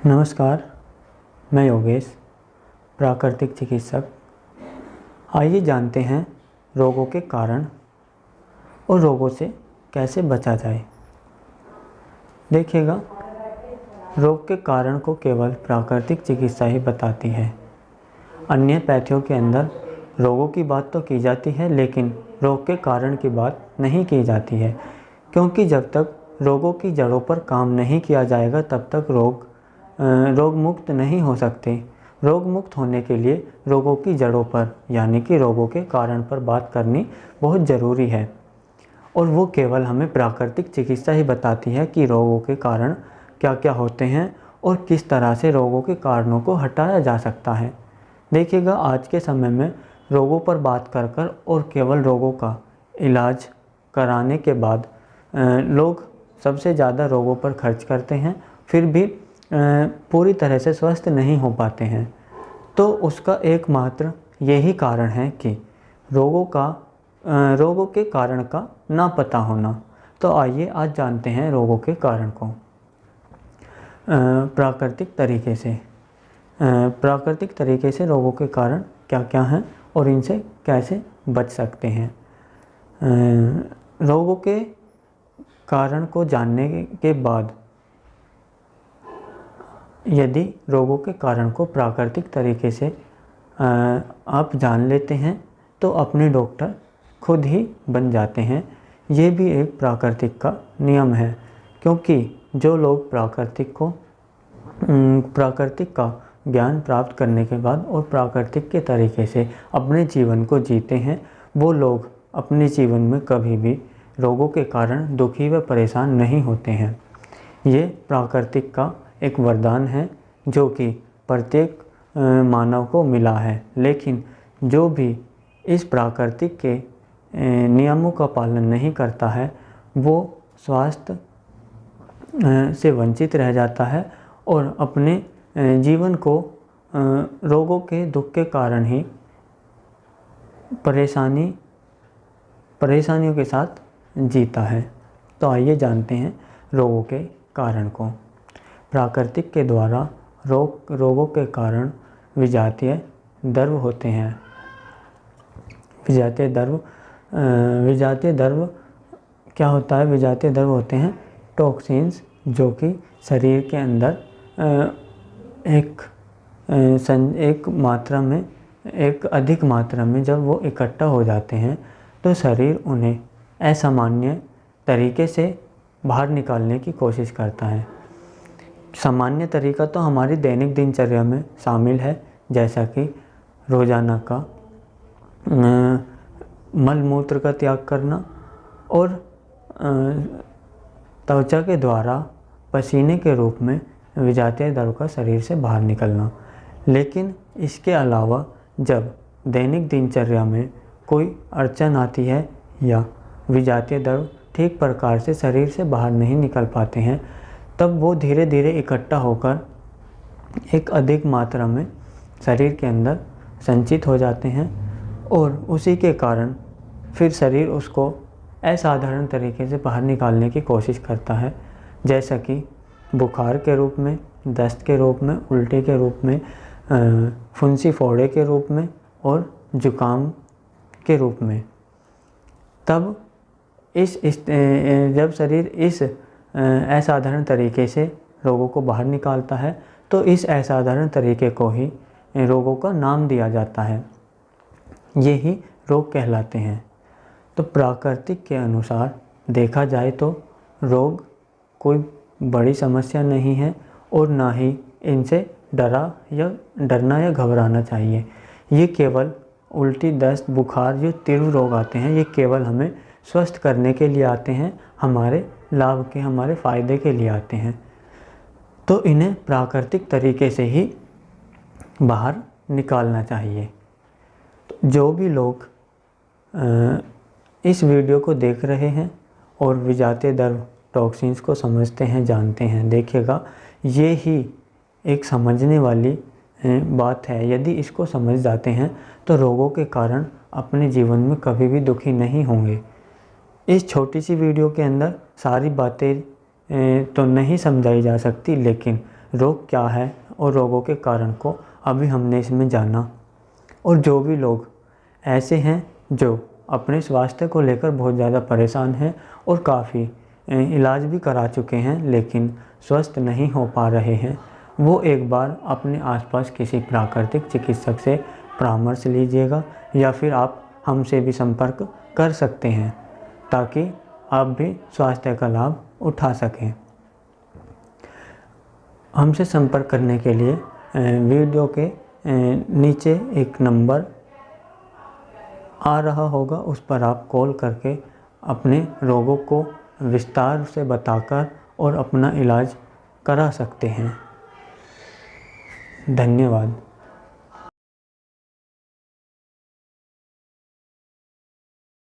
नमस्कार, मैं योगेश, प्राकृतिक चिकित्सक। आइए जानते हैं रोगों के कारण और रोगों से कैसे बचा जाए। देखिएगा, रोग के कारण को केवल प्राकृतिक चिकित्सा ही बताती है। अन्य पैथियों के अंदर रोगों की बात तो की जाती है, लेकिन रोग के कारण की बात नहीं की जाती है, क्योंकि जब तक रोगों की जड़ों पर काम नहीं किया जाएगा तब तक रोग मुक्त नहीं हो सकते। रोग मुक्त होने के लिए रोगों की जड़ों पर यानी कि रोगों के कारण पर बात करनी बहुत ज़रूरी है, और वो केवल हमें प्राकृतिक चिकित्सा ही बताती है कि रोगों के कारण क्या क्या होते हैं और किस तरह से रोगों के कारणों को हटाया जा सकता है। देखिएगा, आज के समय में रोगों पर बात कर कर और केवल रोगों का इलाज कराने के बाद लोग सबसे ज़्यादा रोगों पर खर्च करते हैं, फिर भी पूरी तरह से स्वस्थ नहीं हो पाते हैं। तो उसका एकमात्र यही कारण है कि रोगों के कारण का ना पता होना। तो आइए आज जानते हैं रोगों के कारण को प्राकृतिक तरीके से रोगों के कारण क्या क्या हैं और इनसे कैसे बच सकते हैं। रोगों के कारण को जानने के बाद यदि रोगों के कारण को प्राकृतिक तरीके से आप जान लेते हैं तो अपने डॉक्टर खुद ही बन जाते हैं। ये भी एक प्राकृतिक का नियम है, क्योंकि जो लोग प्राकृतिक का ज्ञान प्राप्त करने के बाद और प्राकृतिक के तरीके से अपने जीवन को जीते हैं, वो लोग अपने जीवन में कभी भी रोगों के कारण दुखी व परेशान नहीं होते हैं। ये प्राकृतिक का एक वरदान है जो कि प्रत्येक मानव को मिला है, लेकिन जो भी इस प्राकृतिक के नियमों का पालन नहीं करता है वो स्वास्थ्य से वंचित रह जाता है और अपने जीवन को रोगों के दुख के कारण ही परेशानियों के साथ जीता है। तो आइए जानते हैं रोगों के कारण को। प्राकृतिक के द्वारा रोगों के कारण विजातीय द्रव्य होते हैं। विजातीय द्रव्य क्या होता है? विजातीय द्रव्य होते हैं टॉक्सिन्स, जो कि शरीर के अंदर एक अधिक मात्रा में जब वो इकट्ठा हो जाते हैं तो शरीर उन्हें असामान्य तरीके से बाहर निकालने की कोशिश करता है। सामान्य तरीका तो हमारी दैनिक दिनचर्या में शामिल है, जैसा कि रोज़ाना का मल मूत्र का त्याग करना और त्वचा के द्वारा पसीने के रूप में विजातीय द्रव्य का शरीर से बाहर निकलना। लेकिन इसके अलावा जब दैनिक दिनचर्या में कोई अड़चन आती है या विजातीय द्रव्य ठीक प्रकार से शरीर से बाहर नहीं निकल पाते हैं, तब वो धीरे धीरे इकट्ठा होकर एक अधिक मात्रा में शरीर के अंदर संचित हो जाते हैं और उसी के कारण फिर शरीर उसको असाधारण तरीके से बाहर निकालने की कोशिश करता है, जैसा कि बुखार के रूप में, दस्त के रूप में, उल्टी के रूप में, फुंसी फोड़े के रूप में और जुकाम के रूप में। तब जब शरीर इस असाधारण तरीके से रोगों को बाहर निकालता है तो इस असाधारण तरीके को ही रोगों का नाम दिया जाता है। ये ही रोग कहलाते हैं। तो प्राकृतिक के अनुसार देखा जाए तो रोग कोई बड़ी समस्या नहीं है और ना ही इनसे डरना या घबराना चाहिए। ये केवल उल्टी, दस्त, बुखार जो तीव्र रोग आते हैं, ये केवल हमें स्वस्थ करने के लिए आते हैं, हमारे लाभ के, हमारे फ़ायदे के लिए आते हैं। तो इन्हें प्राकृतिक तरीके से ही बाहर निकालना चाहिए। तो जो भी लोग इस वीडियो को देख रहे हैं और विजातीय द्रव्य टॉक्सिन्स को समझते हैं, जानते हैं, देखिएगा ये ही एक समझने वाली बात है। यदि इसको समझ जाते हैं तो रोगों के कारण अपने जीवन में कभी भी दुखी नहीं होंगे। इस छोटी सी वीडियो के अंदर सारी बातें तो नहीं समझाई जा सकती, लेकिन रोग क्या है और रोगों के कारण को अभी हमने इसमें जाना। और जो भी लोग ऐसे हैं जो अपने स्वास्थ्य को लेकर बहुत ज़्यादा परेशान हैं और काफ़ी इलाज भी करा चुके हैं लेकिन स्वस्थ नहीं हो पा रहे हैं, वो एक बार अपने आसपास किसी प्राकृतिक चिकित्सक से परामर्श लीजिएगा या फिर आप हमसे भी संपर्क कर सकते हैं ताकि आप भी स्वास्थ्य का लाभ उठा सकें। हमसे संपर्क करने के लिए वीडियो के नीचे एक नंबर आ रहा होगा, उस पर आप कॉल करके अपने रोगों को विस्तार से बताकर और अपना इलाज करा सकते हैं। धन्यवाद।